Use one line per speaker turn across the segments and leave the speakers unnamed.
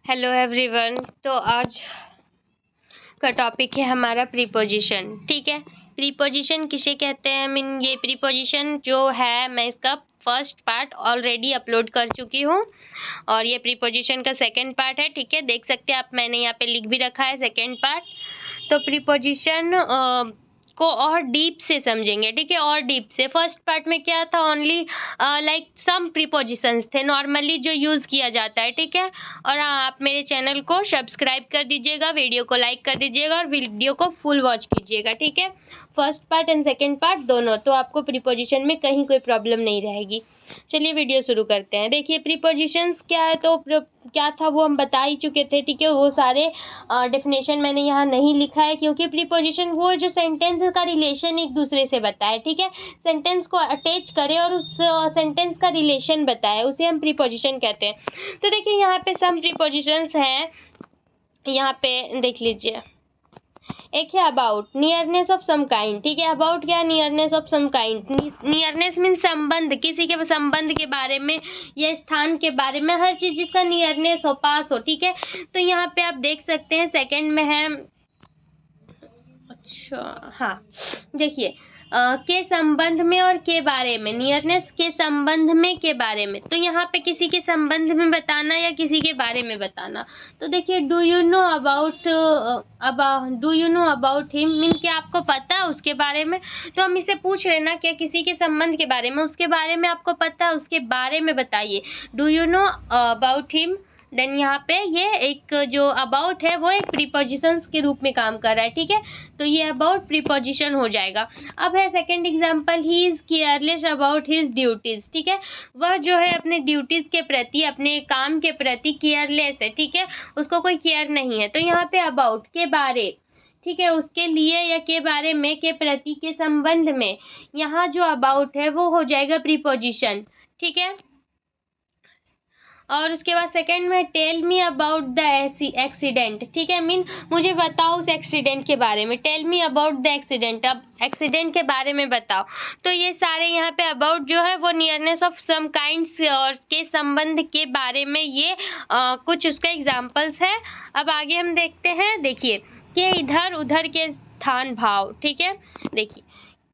Hello everyone. तो आज का टॉपिक है हमारा प्रीपोजिशन। ठीक है, प्रीपोजिशन किसे कहते हैं? ये प्रीपोजिशन जो है मैं इसका फर्स्ट पार्ट ऑलरेडी अपलोड कर चुकी हूँ और ये प्रीपोजिशन का सेकंड पार्ट है। ठीक है, देख सकते हैं आप, मैंने यहाँ पे लिख भी रखा है सेकंड पार्ट। तो प्रीपोजिशन को और डीप से समझेंगे। ठीक है, और डीप से। फर्स्ट पार्ट में क्या था? ओनली लाइक सम प्रीपोजिशंस थे नॉर्मली जो यूज़ किया जाता है। ठीक है, और हाँ, आप मेरे चैनल को सब्सक्राइब कर दीजिएगा, वीडियो को लाइक कर दीजिएगा और वीडियो को फुल वॉच कीजिएगा। ठीक है, first part and second part दोनों, तो आपको प्रीपोजिशन में कहीं कोई प्रॉब्लम नहीं रहेगी। चलिए वीडियो शुरू करते हैं। देखिए प्रीपोजिशंस क्या है, तो क्या था वो हम बता ही चुके थे। ठीक है, वो सारे डेफिनेशन मैंने यहाँ नहीं लिखा है क्योंकि प्रीपोजिशन वो जो सेंटेंस का रिलेशन एक दूसरे से बताए। ठीक है, सेंटेंस को अटैच करे और उस सेंटेंस का रिलेशन बताए, उसे हम प्रीपोजिशन कहते हैं। तो देखिए यहाँ पे सम प्रीपोजिशंस हैं, यहाँ पे देख लीजिए। एक है about, nearness of some kind. ठीक है, अबाउट क्या? Nearness of some kind. Nearness mean संबंध, किसी के संबंध के बारे में या स्थान के बारे में, हर चीज जिसका नियरनेस हो, पास हो। ठीक है, तो यहाँ पे आप देख सकते हैं सेकंड में है, अच्छा हाँ, देखिए के संबंध में और के बारे में, नियरनेस के संबंध में, के बारे में। तो यहाँ पे किसी के संबंध में बताना या किसी के बारे में बताना। तो देखिए do you know about him mean क्या आपको पता है उसके बारे में। तो हम इसे पूछ रहे ना, क्या किसी के संबंध के बारे में, उसके बारे में आपको पता है, उसके बारे में बताइए। Do you know about him, then यहाँ पे ये एक जो अबाउट है वो एक प्रीपोजिशंस के रूप में काम कर रहा है। ठीक है, तो ये अबाउट प्रीपोजिशन हो जाएगा। अब है second example, he is careless about his duties. ठीक है, वह जो है अपने ड्यूटीज के प्रति, अपने काम के प्रति केयरलेस है। ठीक है, उसको कोई केयर नहीं है। तो यहाँ पे अबाउट के बारे, ठीक है, उसके लिए या के बारे में, के प्रति, के संबंध में, यहाँ जो अबाउट है वो हो जाएगा प्रीपोजिशन। ठीक है, और उसके बाद सेकंड में tell me about the accident. ठीक है, मीन मुझे बताओ उस एक्सीडेंट के बारे में। Tell me about the accident, अब एक्सीडेंट के बारे में बताओ। तो ये सारे यहाँ पे अबाउट जो है वो नियरनेस ऑफ सम काइंड्स और के संबंध के बारे में, ये कुछ उसका एग्जाम्पल्स है। अब आगे हम देखते हैं। देखिए के इधर उधर के स्थान भाव। ठीक है, देखिए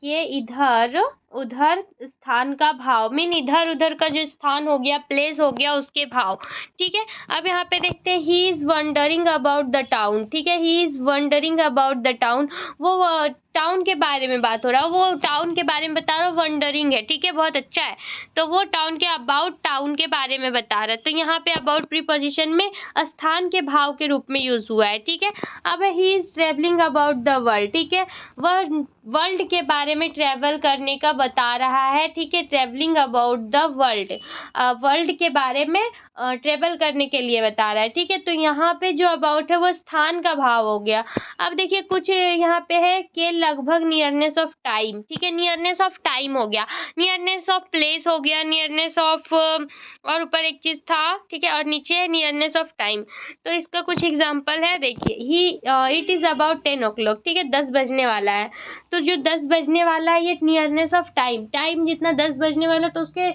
के इधर उधर स्थान का भाव मीन इधर उधर का जो स्थान हो गया, प्लेस हो गया, उसके भाव। ठीक है, अब यहाँ पे देखते हैं he is wondering about the town. ठीक है, he is wondering about the town, वो टाउन के बारे में बात हो रहा है, वो टाउन के बारे में बता रहा है, वंडरिंग है। ठीक है, बहुत अच्छा है। तो वो टाउन के अबाउट, टाउन के बारे में बता रहा है। तो यहाँ पे अबाउट प्रीपोजिशन में स्थान के भाव के रूप में यूज हुआ है। ठीक है, अब he is travelling about the world. ठीक है, वह वर्ल्ड के बारे में ट्रेवल करने का बता रहा है। ठीक है, travelling about the world, world के बारे में ट्रेवल करने के लिए बता रहा है। ठीक है, तो यहाँ पे जो अबाउट है वो स्थान का भाव हो गया। अब देखिए कुछ यहाँ पे है कि लगभग नियरनेस ऑफ टाइम। ठीक है, नियरनेस ऑफ टाइम हो गया, नियरनेस ऑफ प्लेस हो गया, नियरनेस ऑफ और ऊपर एक चीज था। ठीक है, और नीचे है नियरनेस ऑफ टाइम। तो इसका कुछ एग्जाम्पल है। देखिए ही इट इज अबाउट 10 o'clock। ठीक है, 10 बजने वाला है। तो जो 10 बजने वाला है ये नियरनेस ऑफ टाइम, टाइम जितना 10 बजने वाला तो उसके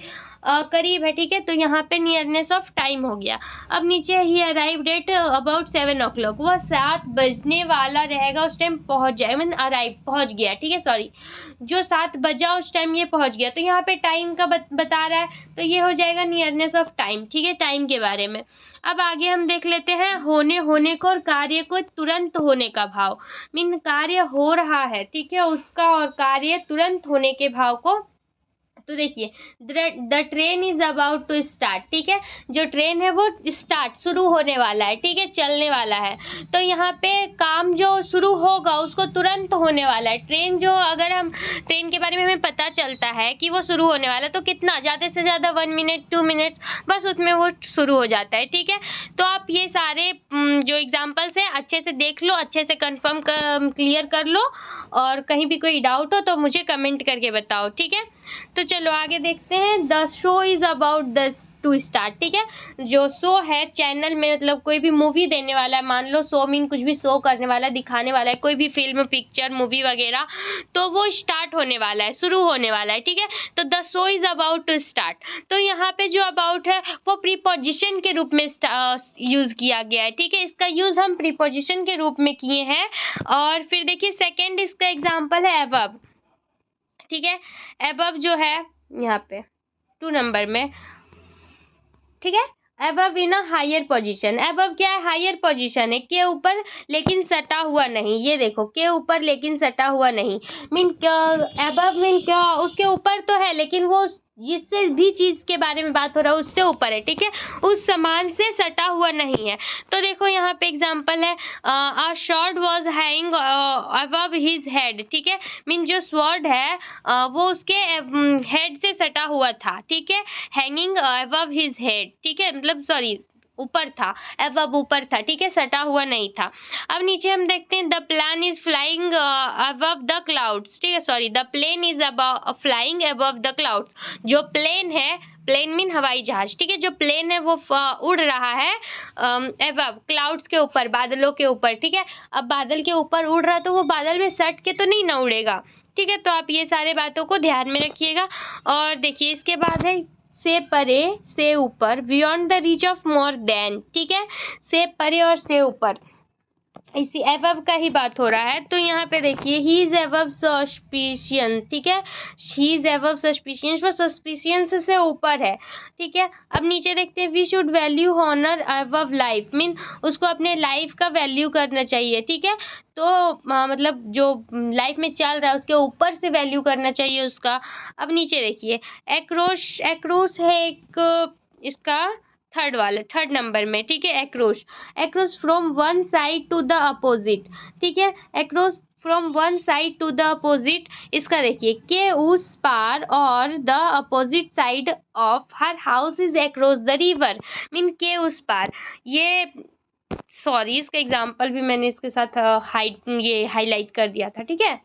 करीब है। ठीक है, तो यहाँ पे नियरनेस ऑफ टाइम हो गया। अब नीचे ही अराइव्ड एट अबाउट 7 o'clock, वह 7 बजने वाला रहेगा, उस टाइम पहुँच जाए, मीन अराइव, पहुँच गया। ठीक है, सॉरी, जो 7 बजा उस टाइम ये पहुँच गया। तो यहाँ पे टाइम का बता रहा है, तो ये हो जाएगा नियरनेस ऑफ टाइम। ठीक है, टाइम के बारे में। अब आगे हम देख लेते हैं होने को और कार्य को तुरंत होने का भाव। मीन कार्य हो रहा है, ठीक है, उसका और कार्य तुरंत होने के भाव को। तो देखिए the train is about to start. ठीक है, जो ट्रेन है वो स्टार्ट, शुरू होने वाला है। ठीक है, चलने वाला है। तो यहाँ पे काम जो शुरू होगा उसको तुरंत होने वाला है। ट्रेन जो, अगर हम ट्रेन के बारे में हमें पता चलता है कि वो शुरू होने वाला है, तो कितना ज़्यादा से ज़्यादा 1 minute 2 minutes बस उसमें वो शुरू हो जाता है। ठीक है, तो आप ये सारे जो एग्जाम्पल्स हैं अच्छे से देख लो, अच्छे से कंफर्म क्लियर कर लो, और कहीं भी कोई डाउट हो तो मुझे कमेंट करके बताओ। ठीक है, तो चलो आगे देखते हैं। The show is about the two start, ठीक है। जो शो है चैनल में, मतलब कोई भी मूवी देने वाला है, मान लो शो मीन कुछ भी शो करने वाला है, दिखाने वाला है, कोई भी फिल्म, पिक्चर, मूवी वगैरह, तो वो स्टार्ट होने वाला है, शुरू होने वाला है, ठीक है। तो the show is about to start, तो यहाँ पे जो अबाउट है वो प्रीपोजिशन के रूप में यूज किया गया है, ठीक है। इसका यूज हम प्रीपोजिशन के रूप में किए हैं। और फिर देखिए सेकेंड इसका एग्जाम्पल है अबव, ठीक है। अबव जो है यहाँ पे 2 नंबर में, ठीक है। Above in a higher position, above क्या है, हायर पोजीशन है, के ऊपर लेकिन सटा हुआ नहीं, ये देखो के ऊपर लेकिन सटा हुआ नहीं, मीन अबव मीन उसके ऊपर तो है लेकिन वो जिससे भी चीज के बारे में बात हो रहा है उससे ऊपर है, ठीक है, उस सामान से सटा हुआ नहीं है। तो देखो यहाँ पे एग्जांपल है, a sword was hang above his head, ठीक है। मीन जो स्वॉर्ड है वो उसके हेड से सटा हुआ था, ठीक है। हैंगिंग अबव हिज हेड, ठीक है, मतलब सॉरी ऊपर था, अबव ऊपर था, ठीक है, सटा हुआ नहीं था। अब नीचे हम देखते हैं the plan is flying above the clouds, ठीक है, sorry the plane is flying above the clouds, जो प्लेन है, प्लेन मीन हवाई जहाज, ठीक है, जो प्लेन है वो उड़ रहा है अबव क्लाउड्स के ऊपर, बादलों के ऊपर, ठीक है। अब बादल के ऊपर उड़ रहा है तो वो बादल में सट के तो नहीं ना उड़ेगा, ठीक है। तो आप ये सारे बातों को ध्यान में रखिएगा। और देखिए इसके बाद है से परे से ऊपर, beyond the reach of more than, ठीक है, से परे और से ऊपर, इसी अबव का ही बात हो रहा है। तो यहाँ पे देखिए ही इज अबव सस्पिशियन, ठीक है, ही इज अबव सस्पिशियन, वो सस्पिशियन से ऊपर है, ठीक है। अब नीचे देखते हैं we should value honour above life, mean उसको अपने लाइफ का वैल्यू करना चाहिए, ठीक है। तो मतलब जो लाइफ में चल रहा है उसके ऊपर से वैल्यू करना चाहिए उसका। अब नीचे देखिए एक्रोश, एक्रोश है एक इसका थर्ड नंबर में, ठीक है, across, across from one side to the opposite, ठीक है, across from one side to the opposite, इसका देखिए के उस पार और the opposite side of her house is across the river, mean के उस पार, ये सॉरी इसका एग्जाम्पल भी मैंने इसके साथ हाईलाइट कर दिया था, ठीक है।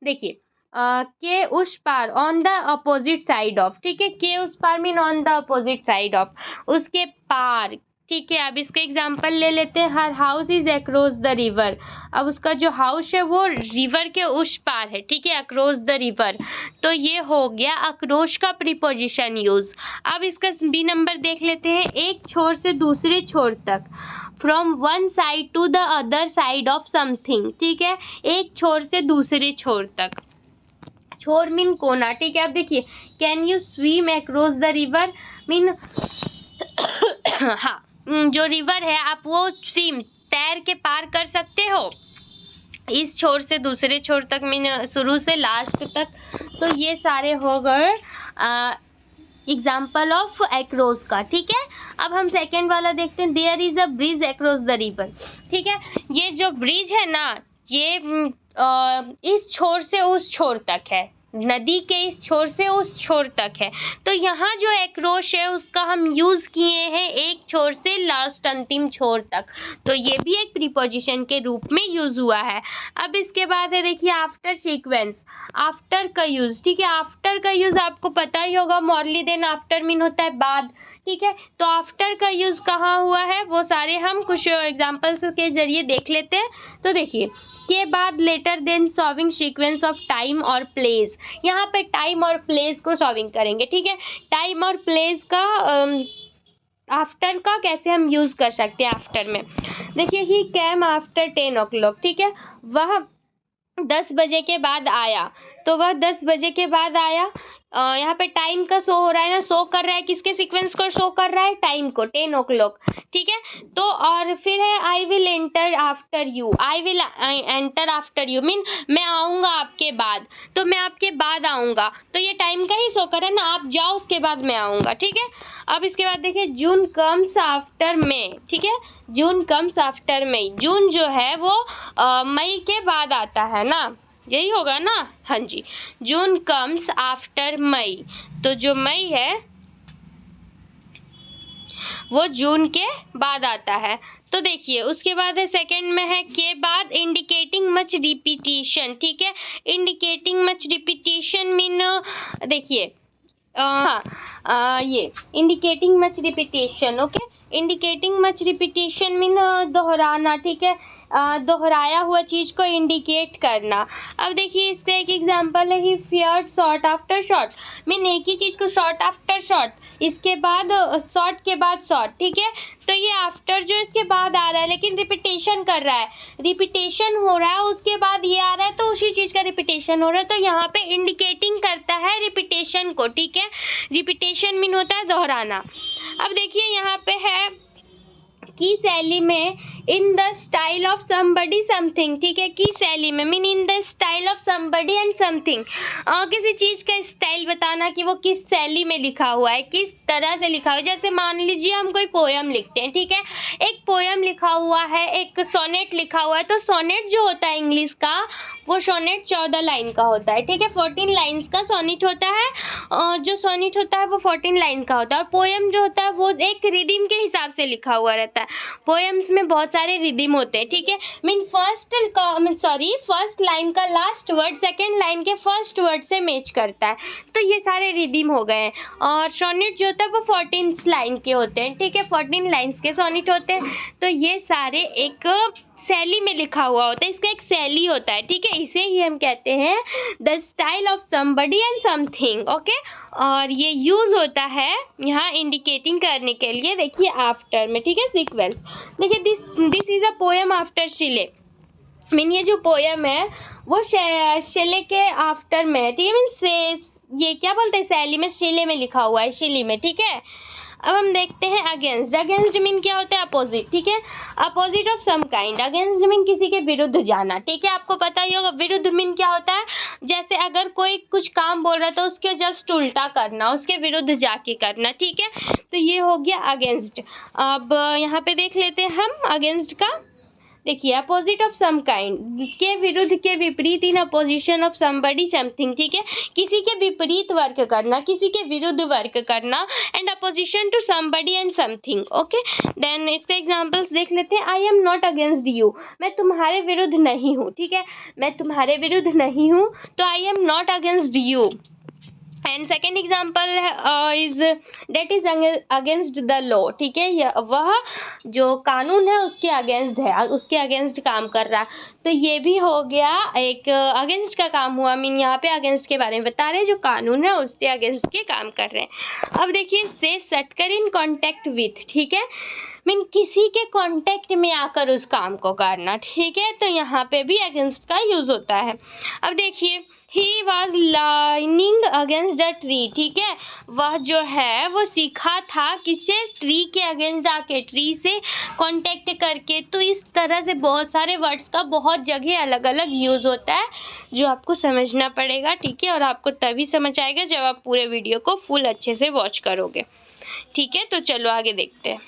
देखिए के उस पार on the opposite side of, ठीक है, के उस पार mean on the opposite side of, उसके पार, ठीक है। अब इसका एग्जांपल ले लेते हैं, her house is across the river, अब उसका जो हाउस है वो रिवर के उस पार है, ठीक है, अक्रॉस द रिवर, तो ये हो गया अक्रॉस का प्रीपोजिशन यूज। अब इसका बी नंबर देख लेते हैं, एक छोर से दूसरे छोर तक, from one side to the other side of something, ठीक है, एक छोर से दूसरे छोर तक, छोर मीन कोना, ठीक है। अब देखिए can you swim across the river, mean हाँ जो रिवर है आप वो स्विम तैर के पार कर सकते हो इस छोर से दूसरे छोर तक, मीन शुरू से लास्ट तक। तो ये सारे हो गए एग्जाम्पल ऑफ अक्रॉस का, ठीक है। अब हम सेकेंड वाला देखते हैं, there is a bridge across the river, ठीक है। ये जो ब्रिज है ना ये इस छोर से उस छोर तक है, नदी के इस छोर से उस छोर तक है। तो यहाँ जो अक्रॉस है उसका हम यूज किए हैं एक छोर से लास्ट अंतिम छोर तक, तो ये भी एक प्रीपोजिशन के रूप में यूज हुआ है। अब इसके बाद है देखिए आफ्टर सीक्वेंस, आफ्टर का यूज, ठीक है। आफ्टर का यूज आपको पता ही होगा, मॉरली देन आफ्टर मीन होता है बाद, ठीक है। तो आफ्टर का यूज कहाँ हुआ है वो सारे हम कुछ एग्जाम्पल्स के जरिए देख लेते हैं। तो देखिए के बाद later then solving sequence of time और प्लेस, यहाँ पे टाइम और प्लेस को सॉल्विंग करेंगे, ठीक है। टाइम और प्लेस का आफ्टर का कैसे हम यूज कर सकते हैं आफ्टर में, देखिए ही कैम आफ्टर 10 o'clock, ठीक है, वह 10 बजे के बाद आया, तो वह 10 बजे के बाद आया। यहाँ पे टाइम का शो हो रहा है ना, शो कर रहा है किसके सीक्वेंस को शो कर रहा है, टाइम को, 10 o'clock, ठीक है। तो और फिर है I will enter after you, I will enter after you mean मैं आऊँगा आपके बाद, तो मैं आपके बाद आऊँगा, तो ये टाइम का ही शो कर रहा है ना, आप जाओ उसके बाद मैं आऊँगा, ठीक है। अब इसके बाद देखिए जून कम्स आफ्टर मई, ठीक है, जून कम्स आफ्टर मई, जून जो है वो मई के बाद आता है ना, यही होगा ना, हाँ जी, जून कम्स आफ्टर मई, तो जो मई है वो जून के बाद आता है। तो देखिए उसके बाद है सेकंड में है के बाद इंडिकेटिंग मच रिपीटिशन, ठीक है। इंडिकेटिंग मच रिपीटिशन मीन देखिए ये indicating much repetition, okay. Indicating much repetition mean दोहराना, ठीक है, दोहराया हुआ चीज़ को इंडिकेट करना। अब देखिए इसका एक एग्जांपल है, he fired shot after shot, mean एक ही चीज़ को शॉट आफ्टर शॉट, इसके बाद शॉट के बाद शॉट, ठीक है। तो ये आफ्टर जो इसके बाद आ रहा है लेकिन रिपीटेशन कर रहा है, रिपीटेशन हो रहा है, उसके बाद ये आ रहा है तो उसी चीज़ का रिपीटेशन हो रहा है, तो यहाँ पे इंडिकेटिंग करता है रिपीटेशन को, ठीक है। रिपीटेशन मीन होता है दोहराना। अब देखिए यहाँ पे है की शैली में in the style of somebody something, ठीक है। की शैली में mean in the style of somebody and something, किसी चीज़ का स्टाइल बताना कि वो किस शैली में लिखा हुआ है, किस तरह से लिखा हुआ है। जैसे मान लीजिए हम कोई पोयम लिखते हैं, ठीक है, एक पोयम लिखा हुआ है, एक सोनेट लिखा हुआ है, तो सोनेट जो होता है इंग्लिश का, वो सोनेट 14 लाइन का होता है, ठीक है। 14 लाइन्स का सोनेट होता है, जो सोनेट होता है वो 14 लाइन का होता है। और पोयम जो होता है वो एक रिदिम के हिसाब से लिखा हुआ रहता है। पोएम्स में बहुत सारे रिदिम होते हैं, ठीक है। मीन फर्स्ट लाइन का लास्ट वर्ड सेकंड लाइन के फर्स्ट वर्ड से मैच करता है, तो ये सारे रिदिम हो गए हैं। और सोनेट जो होता है वो 14 लाइन के होते हैं, ठीक है, 14 लाइन्स के सोनेट होते हैं। तो ये सारे एक शैली में लिखा हुआ होता है, इसका एक शैली होता है, ठीक है। इसे ही हम कहते हैं the style of somebody and something, okay. और ये यूज़ होता है यहाँ इंडिकेटिंग करने के लिए, देखिए आफ्टर में, ठीक है, सीक्वेंस। देखिए this is a poem after Shelley, mean ये जो पोएम है वो शिले के आफ्टर में है, ठीक है। मीन ये क्या बोलते हैं, शैली में, शिले में लिखा हुआ है, शिली में, ठीक है। अब हम देखते हैं अगेंस्ट। अगेंस्ट मीन क्या होता है, अपोजिट, ठीक है, opposite of some kind. Against mean किसी के विरुद्ध जाना, ठीक है। आपको पता ही होगा विरुद्ध मीन क्या होता है, जैसे अगर कोई कुछ काम बोल रहा है तो उसके जस्ट उल्टा करना, उसके विरुद्ध जाके करना, ठीक है। तो ये हो गया अगेंस्ट। अब यहाँ पे देख लेते हैं हम अगेंस्ट का। देखिए अपोजिट ऑफ सम काइंड, के विरुद्ध, के विपरीत, in opposition of somebody something, ठीक है, किसी के विपरीत वर्क करना, किसी के विरुद्ध वर्क करना, and opposition to somebody and something, okay. Then इसके एग्जांपल्स देख लेते हैं। I am not against you, मैं तुम्हारे विरुद्ध नहीं हूँ, ठीक है, मैं तुम्हारे विरुद्ध नहीं हूँ, तो आई am not against you. And second example is that is against the law, ठीक है, वह जो कानून है उसके अगेंस्ट है, उसके अगेंस्ट काम कर रहा, तो ये भी हो गया एक अगेंस्ट का काम हुआ। मीन यहाँ पे अगेंस्ट के बारे में बता रहे हैं, जो कानून है उसके अगेंस्ट के काम कर रहे हैं। अब देखिए से सटकर इन कॉन्टेक्ट विथ, ठीक है, मीन किसी के कांटेक्ट में आकर उस काम को करना, ठीक है, तो यहाँ पे भी अगेंस्ट का यूज होता है। अब देखिए he was lining against the tree, ठीक है, वह जो है वो सीखा था किससे, ट्री के अगेंस्ट जाके, ट्री से कांटेक्ट करके। तो इस तरह से बहुत सारे वर्ड्स का बहुत जगह अलग अलग यूज़ होता है, जो आपको समझना पड़ेगा, ठीक है। और आपको तभी समझ आएगा जब आप पूरे वीडियो को फुल अच्छे से वॉच करोगे, ठीक है। तो चलो आगे देखते हैं।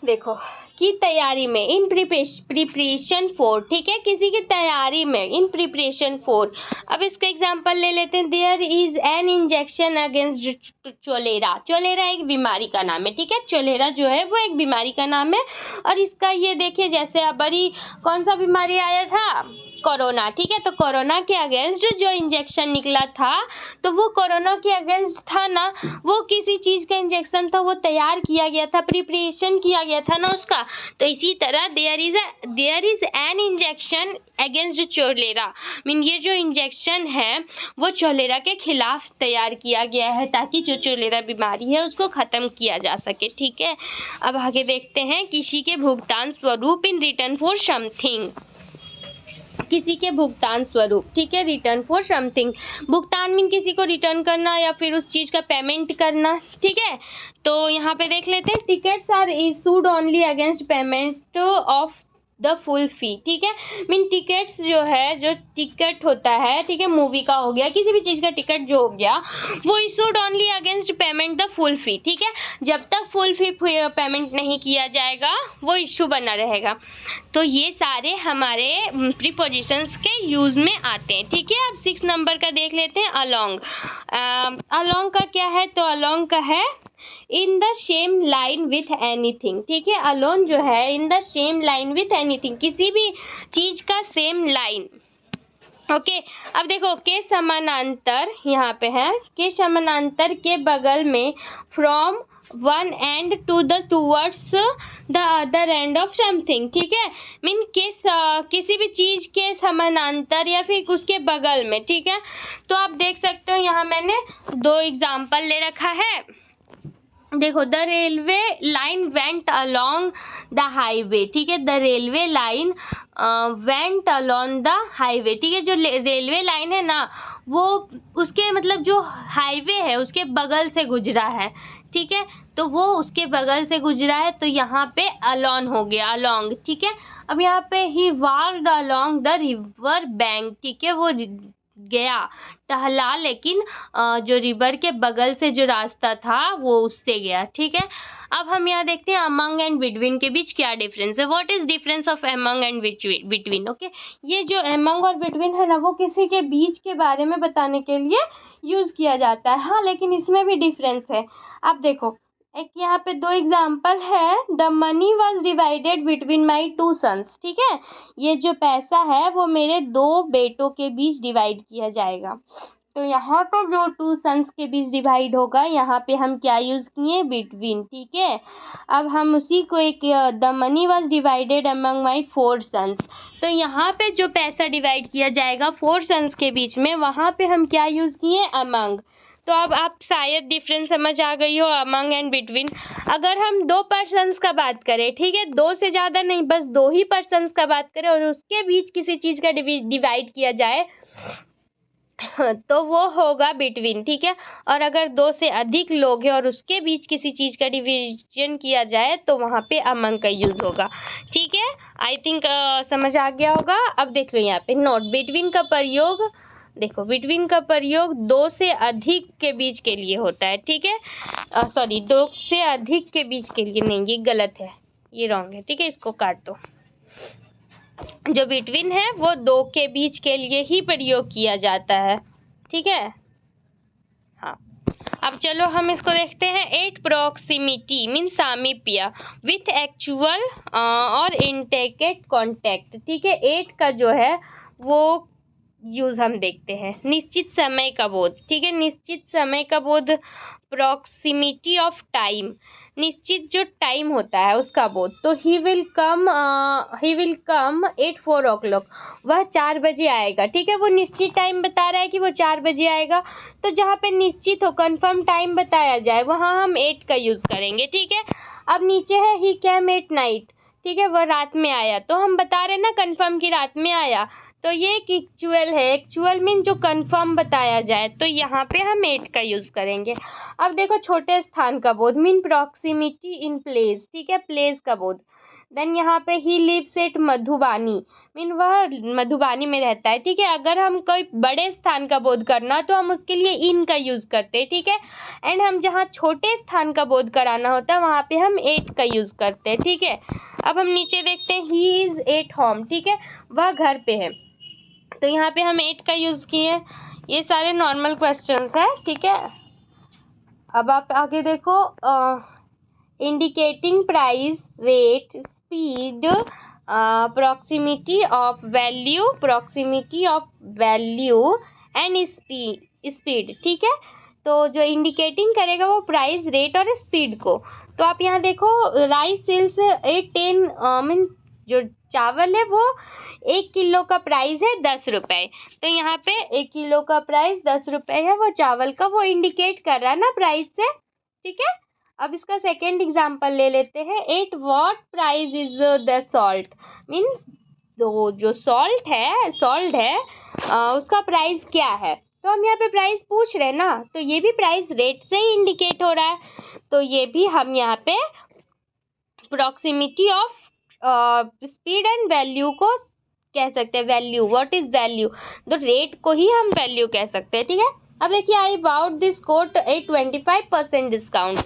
देखो की तैयारी में, इन प्रिपरेशन फॉर, ठीक है, किसी की तैयारी में, इन प्रिपरेशन फॉर। अब इसका एग्जांपल ले लेते हैं। There is an injection against cholera, cholera एक बीमारी का नाम है, ठीक है, चोलेरा जो है वो एक बीमारी का नाम है। और इसका ये देखिए जैसे अभी कौन सा बीमारी आया था, कोरोना, ठीक है, तो कोरोना के अगेंस्ट जो इंजेक्शन निकला था, तो वो कोरोना के अगेंस्ट था ना, वो किसी चीज़ का इंजेक्शन था, वो तैयार किया गया था, प्रिपरेशन किया गया था ना उसका। तो इसी तरह there is an injection against cholera, mean ये जो इंजेक्शन है वो चोलेरा के खिलाफ तैयार किया गया है, ताकि जो चोलेरा बीमारी है उसको ख़त्म किया जा सके, ठीक है। अब आगे देखते हैं। किसी के भुगतान स्वरूप, इन रिटर्न फॉर समथिंग, किसी के भुगतान स्वरूप, ठीक है, रिटर्न फॉर समथिंग। भुगतान मीन किसी को रिटर्न करना या फिर उस चीज़ का पेमेंट करना, ठीक है। तो यहाँ पे देख लेते हैं। Tickets are issued only against payment of the full fee, ठीक है, मीन टिकट्स जो है, जो टिकट होता है, ठीक है, मूवी का हो गया, किसी भी चीज़ का टिकट जो हो गया, वो issued only against payment the full fee, ठीक है। जब तक फुल फी पेमेंट नहीं किया जाएगा वो इशू बना रहेगा। तो ये सारे हमारे प्रीपोजिशंस के यूज़ में आते हैं, ठीक है। अब 6 नंबर का देख लेते हैं। अलोंग, अलोंग का क्या है, तो अलोंग का है in the same line with anything, ठीक है, अलोन जो है in the same line with anything, किसी भी चीज़ का सेम लाइन ओके। अब देखो के समानांतर यहाँ पे है, के समानांतर के बगल में from one end to the towards the other end of something, ठीक है। मीन के किसी भी चीज के समानांतर या फिर उसके बगल में, ठीक है। तो आप देख सकते हो यहाँ मैंने दो एग्जाम्पल ले रखा है। देखो the railway line went along the highway, ठीक है। The railway line went along the highway, ठीक है। जो रेलवे लाइन है ना वो उसके मतलब जो हाईवे है उसके बगल से गुजरा है, ठीक है। तो वो उसके बगल से गुजरा है तो यहाँ पे अलोंग हो गया, अलोंग, ठीक है। अब यहाँ पे he walked along the river bank, ठीक है। वो गया टहला, लेकिन जो रिवर के बगल से जो रास्ता था वो उससे गया, ठीक है। अब हम यहाँ देखते हैं अमंग एंड बिटवीन के बीच क्या डिफरेंस है। What is difference of among and between, okay. ये जो अमंग और बिटवीन है ना वो किसी के बीच के बारे में बताने के लिए यूज किया जाता है, हाँ, लेकिन इसमें भी डिफरेंस है। अब देखो एक यहाँ पे दो एग्जाम्पल है। The money was divided between my two sons, ठीक है। ये जो पैसा है वो मेरे दो बेटों के बीच डिवाइड किया जाएगा। तो यहाँ पे जो टू सन्स के बीच डिवाइड होगा यहाँ पे हम क्या यूज़ किए, बिटवीन, ठीक है। अब हम उसी को एक the money was divided among my four sons, तो यहाँ पे जो पैसा डिवाइड किया जाएगा फोर सन्स के बीच में वहाँ पे हम क्या यूज़ किए, अमंग। तो अब आप शायद डिफरेंस समझ आ गई हो अमंग एंड बिटवीन। अगर हम दो पर्सन्स का बात करें, ठीक है, दो से ज़्यादा नहीं, बस दो ही पर्सन्स का बात करें और उसके बीच किसी चीज़ का डिवाइड किया जाए तो वो होगा बिटवीन, ठीक है। और अगर दो से अधिक लोग हैं और उसके बीच किसी चीज़ का डिवीजन किया जाए तो वहाँ पे अमंग का यूज़ होगा, ठीक है। आई थिंक समझ आ गया होगा। अब देख लो यहाँ पे नोट, बिटवीन का प्रयोग, देखो बिटवीन का प्रयोग दो से अधिक के बीच के लिए होता है, ठीक है। सॉरी, दो से अधिक के बीच के लिए नहीं, ये गलत है, ये रॉन्ग है, ठीक है, इसको काट दो। जो बिटवीन है वो दो के बीच के लिए ही प्रयोग किया जाता है, ठीक है। हाँ, अब चलो हम इसको देखते हैं। एट प्रॉक्सिमिटी मीन सामीप्य विथ एक्चुअल और इंटेकेट कॉन्टैक्ट, ठीक है। एट का जो है वो यूज हम देखते हैं। निश्चित समय का बोध, ठीक है, निश्चित समय का बोध, प्रॉक्सिमिटी ऑफ टाइम, निश्चित जो टाइम होता है उसका बोध। तो he will come eight 4 o'clock, वह 4 बजे आएगा, ठीक है। वो निश्चित टाइम बता रहा है कि वो 4 बजे आएगा, तो जहाँ पे निश्चित हो, कंफर्म टाइम बताया जाए, वहाँ हम 8 का यूज करेंगे, ठीक है। अब नीचे है ही कैम एट नाइट, ठीक है, वह रात में आया, तो हम बता रहे ना कंफर्म की रात में आया, तो ये एक एक्चुअल है। एक्चुअल मीन जो कंफर्म बताया जाए, तो यहाँ पे हम 8 का यूज करेंगे। अब देखो छोटे स्थान का बोध मीन प्रॉक्सिमिटी इन प्लेस, ठीक है, प्लेस का बोध। देन यहाँ पे he lives at Madhubani mean वह मधुबानी में रहता है, ठीक है। अगर हम कोई बड़े स्थान का बोध करना तो हम उसके लिए इन का यूज करते हैं, ठीक है। एंड हम जहाँ छोटे स्थान का बोध कराना होता है वहाँ पे हम 8 का यूज करते हैं, ठीक है। अब हम नीचे देखते हैं ही इज एट होम, ठीक है, वह घर पे है, तो यहाँ पे हम 8 का यूज़ किए। ये सारे नॉर्मल क्वेश्चंस हैं, ठीक है। अब आप आगे देखो, indicating price, rate, speed, proximity of value and speed, ठीक है। तो जो इंडिकेटिंग करेगा वो प्राइस, रेट और स्पीड को। तो आप यहाँ देखो राइस सेल्स 810 मीन जो चावल है वो 1 किलो का प्राइस है 10 रुपये, तो यहाँ पे 1 किलो का प्राइस 10 रुपये है वो चावल का, वो इंडिकेट कर रहा है ना प्राइस से, ठीक है। अब इसका सेकेंड एग्जाम्पल ले लेते हैं। At what price is the salt mean तो जो सॉल्ट है उसका प्राइस क्या है, तो हम यहाँ पे प्राइस पूछ रहे हैं ना, तो ये भी प्राइस रेट से ही इंडिकेट हो रहा है, तो ये भी हम यहाँ पे proximity of speed and value को कह सकते हैं। वैल्यू, व्हाट इज वैल्यू, तो रेट को ही हम वैल्यू कह सकते हैं, ठीक है। अब देखिए, I bought this coat a 25% discount,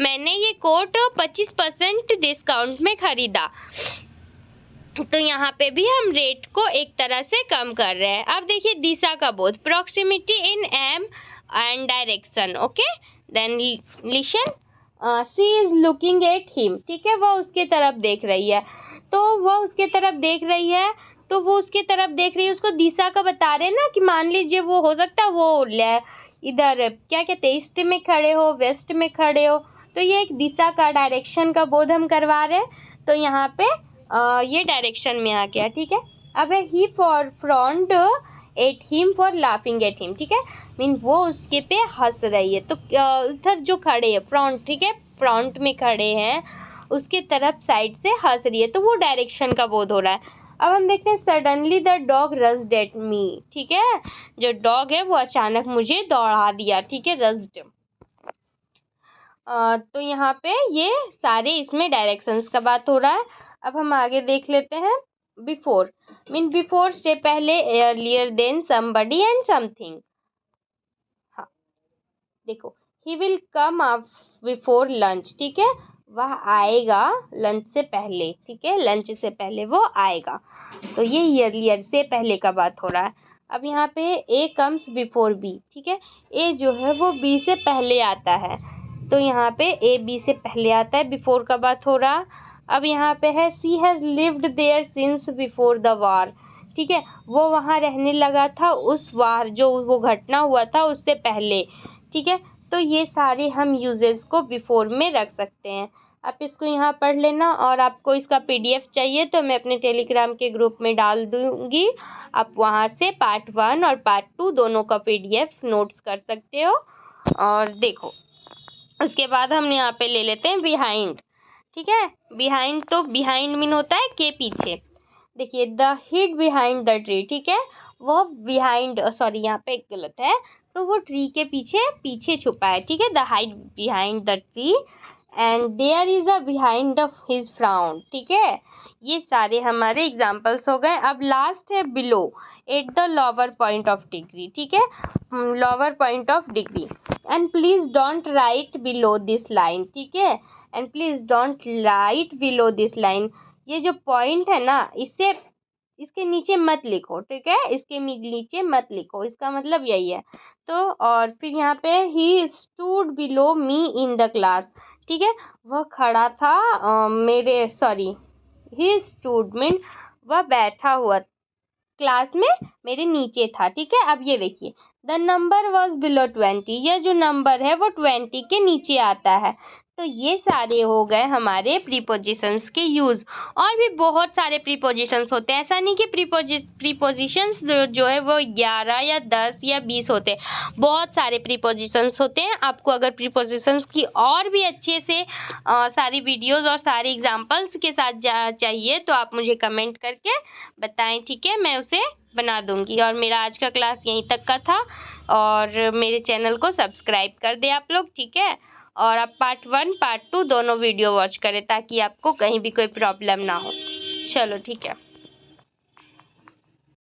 मैंने ये कोट 25% डिस्काउंट में खरीदा, तो यहाँ पे भी हम रेट को एक तरह से कम कर रहे हैं। अब देखिए दिशा का बोध, proximity in am and direction, okay. Then listen, she is looking at him, ठीक है, वह उसके तरफ देख रही है, तो वह उसके तरफ देख रही है तो वो उसकी तरफ देख रही है, उसको दिशा का बता रहे हैं ना कि मान लीजिए वो हो सकता है वो इधर क्या कहते हैं, ईस्ट में खड़े हो, वेस्ट में खड़े हो, तो ये एक दिशा का, डायरेक्शन का बोध हम करवा रहे हैं। तो यहाँ पे ये डायरेक्शन में आ गया, ठीक है। अब है he for front at him for laughing at him, ठीक है, मीन वो उसके पे हंस रही है। तो उधर जो खड़े हैं फ्रंट, ठीक है, फ्रंट में खड़े हैं, उसके तरफ साइड से हंस रही है, तो वो डायरेक्शन का बोध हो रहा है। अब हम देखते हैं suddenly the dog rushed at me, ठीक है, जो डॉग है वो अचानक मुझे दौड़ा दिया, ठीक है, रस्ड। तो यहाँ पे ये सारे इसमें डायरेक्शंस का बात हो रहा है। अब हम आगे देख लेते हैं। बिफोर मीन बिफोर से पहले, एयरलियर देन समबडी एंड समथिंग। हाँ देखो, he will come up before lunch, ठीक है, वह आएगा लंच से पहले, ठीक है, लंच से पहले वो आएगा। तो ये ईयरलियर से पहले का बात हो रहा है। अब यहाँ पे ए कम्स बिफोर बी, ठीक है, ए जो है वो बी से पहले आता है, तो यहाँ पे ए बी से पहले आता है, बिफोर का बात हो रहा। अब यहाँ पे है she has lived there since before the war, ठीक है, वो वहाँ रहने लगा था उस वार, जो वो घटना हुआ था उससे पहले, ठीक है। तो ये सारे हम यूजेस को बिफोर में रख सकते हैं। आप इसको यहाँ पढ़ लेना, और आपको इसका PDF चाहिए तो मैं अपने टेलीग्राम के ग्रुप में डाल दूँगी, आप वहाँ से पार्ट 1 और पार्ट 2 दोनों का PDF नोट्स कर सकते हो। और देखो, उसके बाद हम यहाँ पे ले लेते हैं बिहाइंड, ठीक है। बिहाइंड, तो बिहाइंड मीन होता है के पीछे। देखिए the hid behind the tree, ठीक है, वो बिहाइंड, सॉरी यहाँ पे गलत है, तो वो ट्री के पीछे पीछे छुपा है, ठीक है, the hide behind the tree and there is a behind of his frown, ठीक है। ये सारे हमारे एग्जाम्पल्स हो गए। अब लास्ट है below, at the lower point of degree, ठीक है, lower point of degree. And please don't write below this line, ठीक है, and please don't write below this line. ये जो पॉइंट है ना, इसके नीचे मत लिखो, ठीक है, इसके नीचे मत लिखो, इसका मतलब यही है। तो और फिर यहाँ पे he stood below me in the class, ठीक है, वह खड़ा था मेरे, सॉरी, ही स्टूड मीन वह बैठा हुआ क्लास में मेरे नीचे था, ठीक है। अब ये देखिए, द नंबर वॉज बिलो 20, यह जो नंबर है वो 20 के नीचे आता है। तो ये सारे हो गए हमारे प्रीपोजिशंस के यूज़। और भी बहुत सारे प्रीपोजिशंस होते हैं, ऐसा नहीं कि प्रीपोजिशंस जो है वो 11 या 10 या 20 होते हैं, बहुत सारे प्रीपोजिशंस होते हैं। आपको अगर प्रीपोजिशंस की और भी अच्छे से सारी वीडियोस और सारे एग्जांपल्स के साथ चाहिए तो आप मुझे कमेंट करके बताएं, ठीक है, मैं उसे बना दूंगी। और मेरा आज का क्लास यहीं तक का था, और मेरे चैनल को सब्सक्राइब कर दे आप लोग, ठीक है। और आप पार्ट 1 पार्ट 2 दोनों वीडियो वॉच करें ताकि आपको कहीं भी कोई प्रॉब्लम ना हो। चलो ठीक है।